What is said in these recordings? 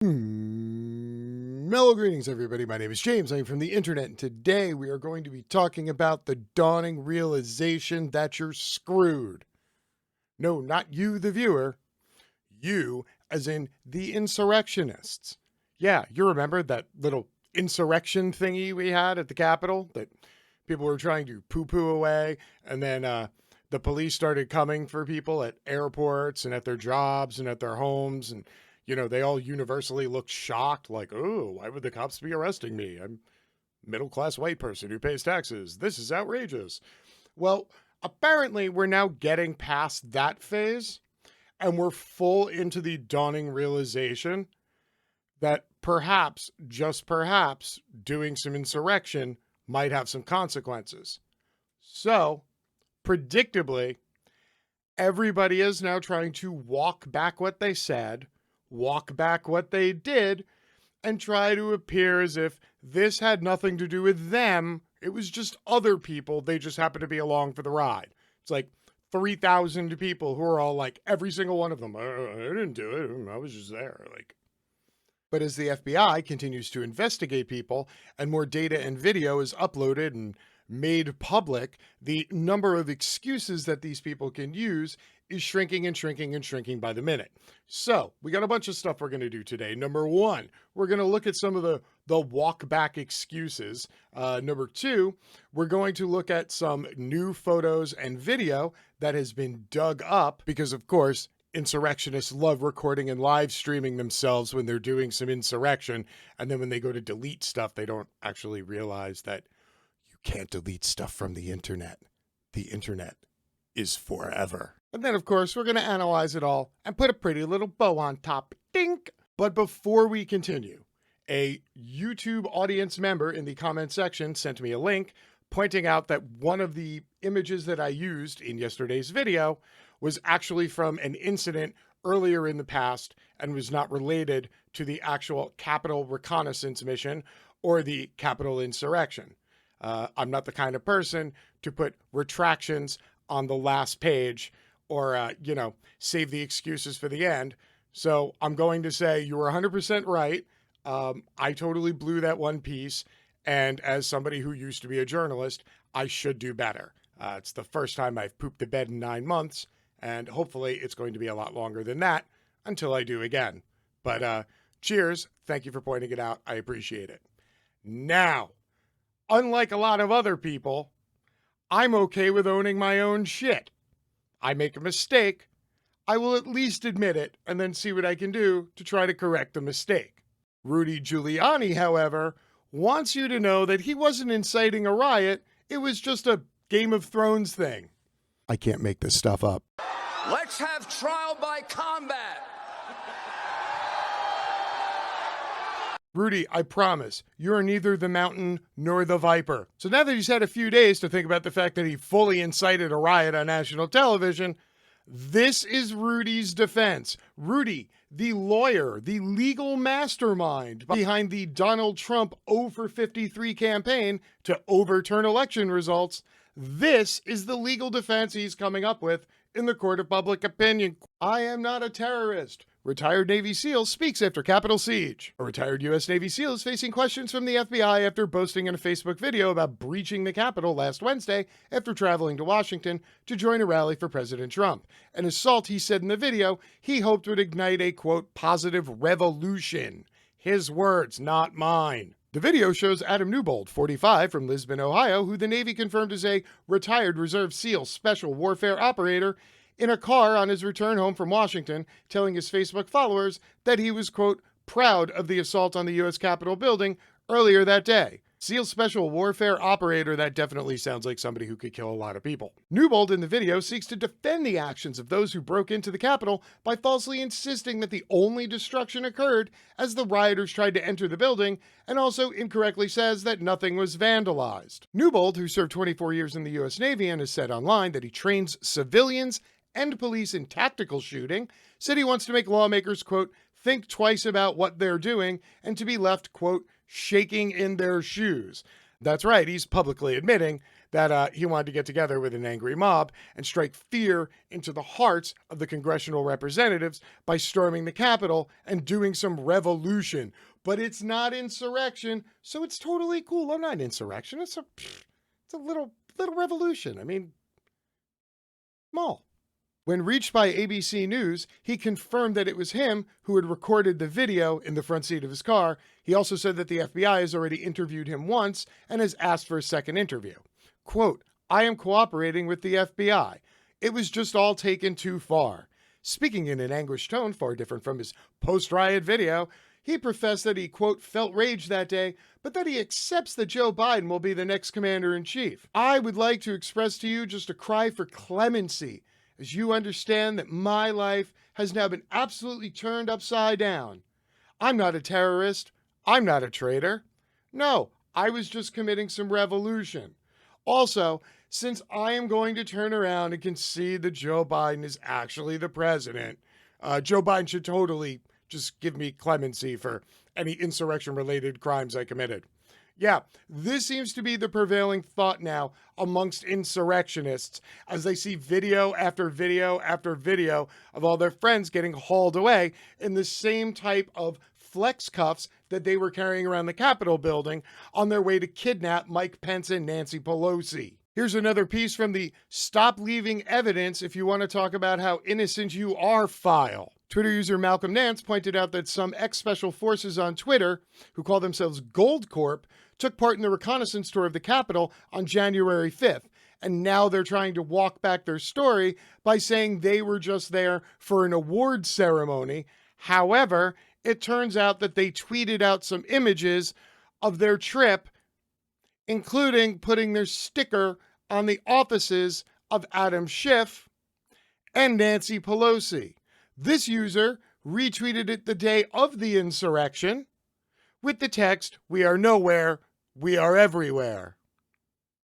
Mellow greetings, everybody. My name is James. I'm from the internet, and today we are going to be talking about the dawning realization that you're screwed. No, not you, the viewer. You, as in the insurrectionists. Yeah, you remember that little insurrection thingy we had at the Capitol that people were trying to poo-poo away, and then the police started coming for people at airports and at their jobs and at their homes, and they all universally looked shocked, like, oh, why would the cops be arresting me? I'm a middle-class white person who pays taxes. This is outrageous. Well, apparently we're now getting past that phase, and we're full into the dawning realization that perhaps, just perhaps, doing some insurrection might have some consequences. So, predictably, everybody is now trying to walk back what they said, walk back what they did, and try to appear as if this had nothing to do with them. It was just other people. They just happened to be along for the ride. It's like 3,000 people who are all like, every single one of them, I didn't do it. I was just there. But as the FBI continues to investigate people and more data and video is uploaded and made public, the number of excuses that these people can use is shrinking and shrinking and shrinking by the minute. So we got a bunch of stuff we're going to do today. Number one, we're going to look at some of the walk back excuses. Number two, we're going to look at some new photos and video that has been dug up because, of course, insurrectionists love recording and live streaming themselves when they're doing some insurrection. And then when they go to delete stuff, they don't actually realize that you can't delete stuff from the internet. The internet is forever. And then, of course, we're going to analyze it all and put a pretty little bow on top. Dink! But before we continue, a YouTube audience member in the comment section sent me a link pointing out that one of the images that I used in yesterday's video was actually from an incident earlier in the past and was not related to the actual Capitol reconnaissance mission or the Capitol insurrection. I'm not the kind of person to put retractions on the last page or, save the excuses for the end. So I'm going to say you were 100% right. I totally blew that one piece. And as somebody who used to be a journalist, I should do better. It's the first time I've pooped the bed in 9 months. And hopefully it's going to be a lot longer than that until I do again. But cheers. Thank you for pointing it out. I appreciate it. Now, unlike a lot of other people, I'm okay with owning my own shit. I make a mistake, I will at least admit it and then see what I can do to try to correct the mistake. Rudy Giuliani, however, wants you to know that he wasn't inciting a riot. It was just a Game of Thrones thing. I can't make this stuff up. Let's have trial by combat. Rudy, I promise, you're neither the mountain nor the viper. So now that he's had a few days to think about the fact that he fully incited a riot on national television, this is Rudy's defense. Rudy, the lawyer, the legal mastermind behind the Donald Trump over 53 campaign to overturn election results, this is the legal defense he's coming up with in the court of public opinion. I am not a terrorist. Retired Navy SEAL speaks after Capitol siege. A retired U.S. Navy SEAL is facing questions from the FBI after boasting in a Facebook video about breaching the Capitol last Wednesday after traveling to Washington to join a rally for President Trump. An assault, he said in the video, he hoped would ignite a, quote, positive revolution. His words, not mine. The video shows Adam Newbold, 45, from Lisbon, Ohio, who the Navy confirmed is a retired Reserve SEAL special warfare operator, in a car on his return home from Washington, telling his Facebook followers that he was, quote, proud of the assault on the U.S. Capitol building earlier that day. SEAL Special Warfare Operator, that definitely sounds like somebody who could kill a lot of people. Newbold in the video seeks to defend the actions of those who broke into the Capitol by falsely insisting that the only destruction occurred as the rioters tried to enter the building, and also incorrectly says that nothing was vandalized. Newbold, who served 24 years in the U.S. Navy and has said online that he trains civilians and police in tactical shooting, said he wants to make lawmakers, quote, think twice about what they're doing and to be left, quote, shaking in their shoes. That's right, he's publicly admitting that he wanted to get together with an angry mob and strike fear into the hearts of the congressional representatives by storming the Capitol and doing some revolution. But it's not insurrection, so it's totally cool. I'm not an insurrection. It's a little revolution. I mean, small. When reached by ABC News, he confirmed that it was him who had recorded the video in the front seat of his car. He also said that the FBI has already interviewed him once and has asked for a second interview. Quote, "I am cooperating with the FBI. It was just all taken too far." Speaking in an anguished tone, far different from his post-riot video, he professed that he, quote, "felt rage that day, but that he accepts that Joe Biden will be the next commander-in-chief. I would like to express to you just a cry for clemency, as you understand that my life has now been absolutely turned upside down. I'm not a terrorist. I'm not a traitor. No, I was just committing some revolution. Also, since I am going to turn around and concede that Joe Biden is actually the president, Joe Biden should totally just give me clemency for any insurrection-related crimes I committed." Yeah, this seems to be the prevailing thought now amongst insurrectionists as they see video after video after video of all their friends getting hauled away in the same type of flex cuffs that they were carrying around the Capitol building on their way to kidnap Mike Pence and Nancy Pelosi. Here's another piece from the "Stop Leaving Evidence If You Want to Talk About How Innocent You Are" file. Twitter user Malcolm Nance pointed out that some ex-special forces on Twitter, who call themselves Gold Corp, took part in the reconnaissance tour of the Capitol on January 5th, and now they're trying to walk back their story by saying they were just there for an awards ceremony. However, it turns out that they tweeted out some images of their trip, including putting their sticker on the offices of Adam Schiff and Nancy Pelosi. This user retweeted it the day of the insurrection with the text, "We are nowhere, we are everywhere."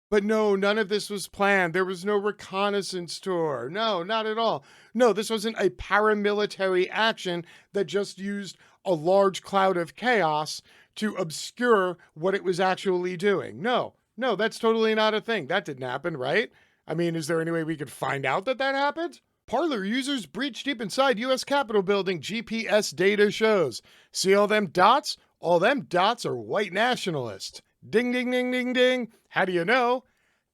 But no, none of this was planned. There was no reconnaissance tour. No, not at all. No, this wasn't a paramilitary action that just used a large cloud of chaos to obscure what it was actually doing. No, that's totally not a thing. That didn't happen, right? I mean, is there any way we could find out that that happened? Parler users breach deep inside U.S. Capitol building, GPS data shows. See all them dots? All them dots are white nationalists. Ding, ding, ding, ding, ding. How do you know?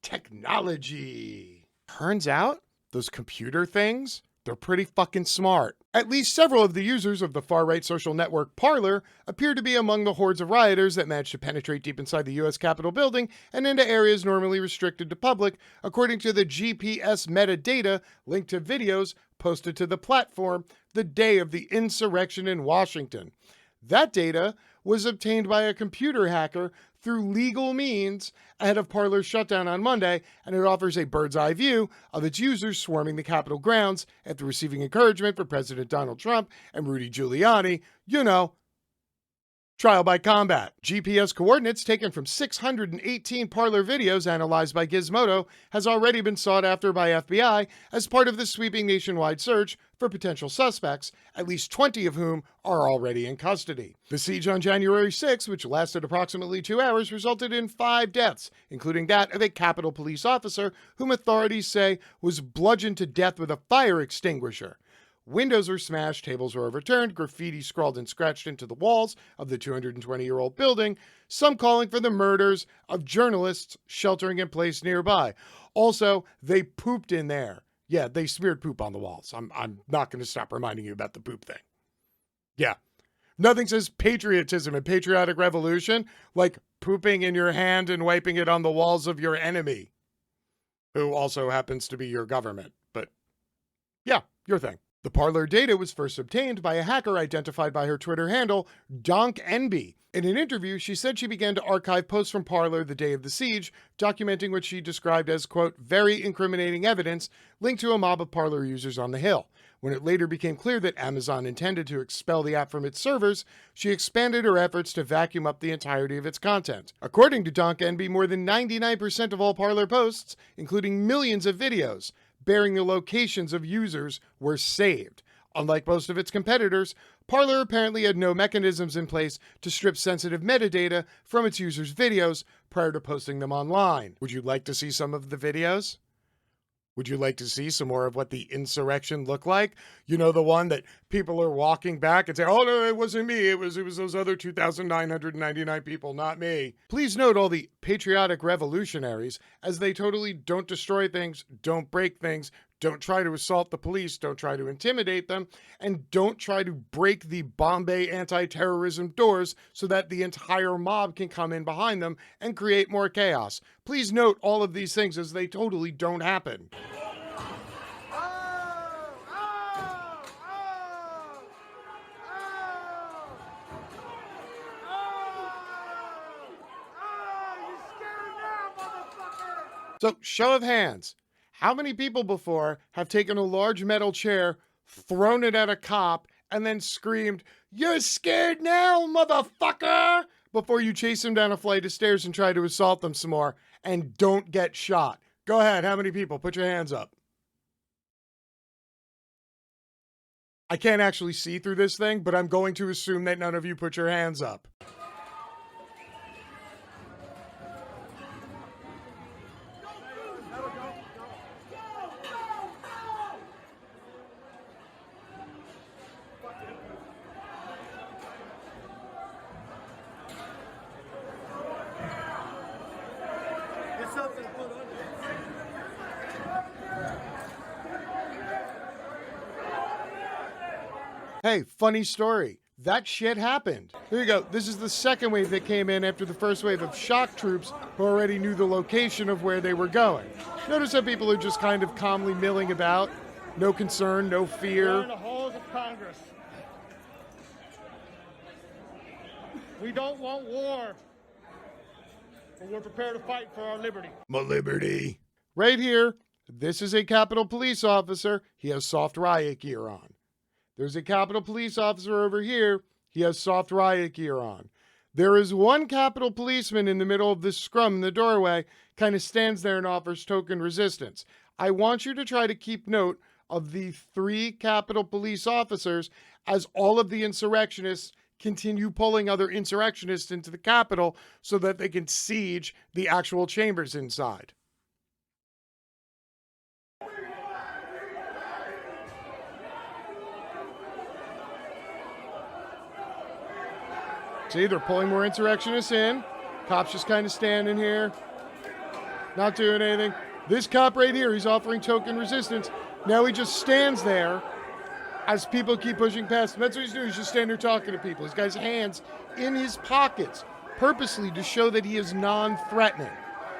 Technology. Turns out, those computer things, they're pretty fucking smart. At least several of the users of the far-right social network Parler appear to be among the hordes of rioters that managed to penetrate deep inside the U.S. Capitol building and into areas normally restricted to public, according to the GPS metadata linked to videos posted to the platform the day of the insurrection in Washington. That data was obtained by a computer hacker through legal means ahead of Parler's shutdown on Monday, and it offers a bird's-eye view of its users swarming the Capitol grounds after receiving encouragement from President Donald Trump and Rudy Giuliani. You know, trial by combat. GPS coordinates taken from 618 Parler videos analyzed by Gizmodo has already been sought after by FBI as part of the sweeping nationwide search for potential suspects, at least 20 of whom are already in custody. The siege on January 6, which lasted approximately 2 hours, resulted in 5 deaths, including that of a Capitol Police officer whom authorities say was bludgeoned to death with a fire extinguisher. Windows were smashed, tables were overturned, graffiti scrawled and scratched into the walls of the 220-year-old building, some calling for the murders of journalists sheltering in place nearby. Also, they pooped in there. Yeah, they smeared poop on the walls. I'm not going to stop reminding you about the poop thing. Yeah. Nothing says patriotism and patriotic revolution like pooping in your hand and wiping it on the walls of your enemy, who also happens to be your government. But yeah, your thing. The Parler data was first obtained by a hacker identified by her Twitter handle, DonkNB. In an interview, she said she began to archive posts from Parler the day of the siege, documenting what she described as, quote, very incriminating evidence linked to a mob of Parler users on the Hill. When it later became clear that Amazon intended to expel the app from its servers, she expanded her efforts to vacuum up the entirety of its content. According to DonkNB, more than 99% of all Parler posts, including millions of videos, bearing the locations of users were saved. Unlike most of its competitors, Parler apparently had no mechanisms in place to strip sensitive metadata from its users' videos prior to posting them online. Would you like to see some of the videos? Would you like to see some more of what the insurrection looked like? You know, the one that people are walking back and say, oh no, it wasn't me. It was those other 2,999 people, not me. Please note all the patriotic revolutionaries, as they totally don't destroy things, don't break things, don't try to assault the police, don't try to intimidate them, and don't try to break the Bombay anti-terrorism doors so that the entire mob can come in behind them and create more chaos. Please note all of these things, as they totally don't happen. So, show of hands. How many people before have taken a large metal chair, thrown it at a cop, and then screamed, "You're scared now, motherfucker!" before you chase them down a flight of stairs and try to assault them some more and don't get shot? Go ahead, how many people? Put your hands up. I can't actually see through this thing, but I'm going to assume that none of you put your hands up. Hey, funny story. That shit happened. Here you go. This is the second wave that came in after the first wave of shock troops who already knew the location of where they were going. Notice how people are just kind of calmly milling about. No concern, no fear. We're in the halls of Congress. We don't want war, but we're prepared to fight for our liberty. My liberty. Right here, this is a Capitol Police officer. He has soft riot gear on. There's a Capitol Police officer over here. He has soft riot gear on. There is one Capitol policeman in the middle of this scrum in the doorway, kind of stands there and offers token resistance. I want you to try to keep note of the 3 Capitol Police officers as all of the insurrectionists continue pulling other insurrectionists into the Capitol so that they can siege the actual chambers inside. See, they're pulling more insurrectionists in. Cops just kind of standing here, not doing anything. This cop right here, he's offering token resistance. Now he just stands there as people keep pushing past him. That's what he's doing. He's just standing there talking to people. He's got his hands in his pockets, purposely to show that he is non-threatening.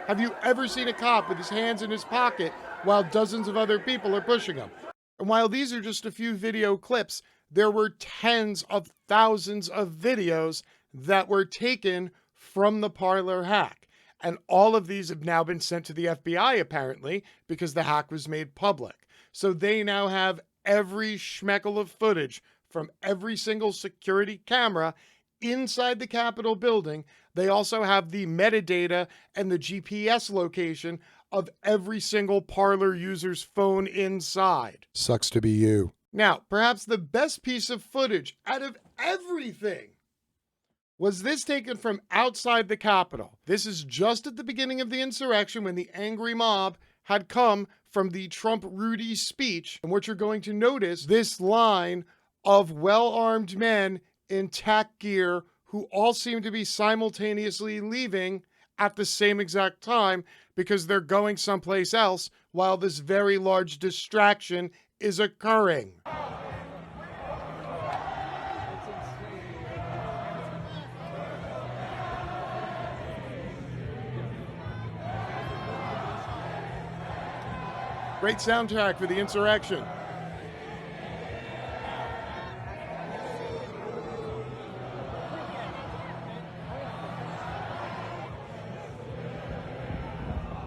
Have you ever seen a cop with his hands in his pocket while dozens of other people are pushing him? And while these are just a few video clips, there were tens of thousands of videos that were taken from the Parler hack. And all of these have now been sent to the FBI, apparently, because the hack was made public. So they now have every schmeckle of footage from every single security camera inside the Capitol building. They also have the metadata and the GPS location of every single Parler user's phone inside. Sucks to be you. Now, perhaps the best piece of footage out of everything was this taken from outside the Capitol. This is just at the beginning of the insurrection when the angry mob had come from the Trump Rudy speech. And what you're going to notice, this line of well-armed men in tack gear who all seem to be simultaneously leaving at the same exact time because they're going someplace else while this very large distraction is occurring. Great soundtrack for the insurrection.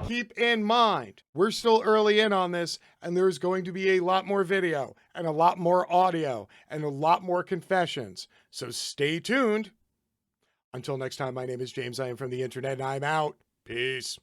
Keep in mind, we're still early in on this, and there's going to be a lot more video, and a lot more audio, and a lot more confessions. So stay tuned. Until next time, my name is James. I am from the internet, and I'm out. Peace.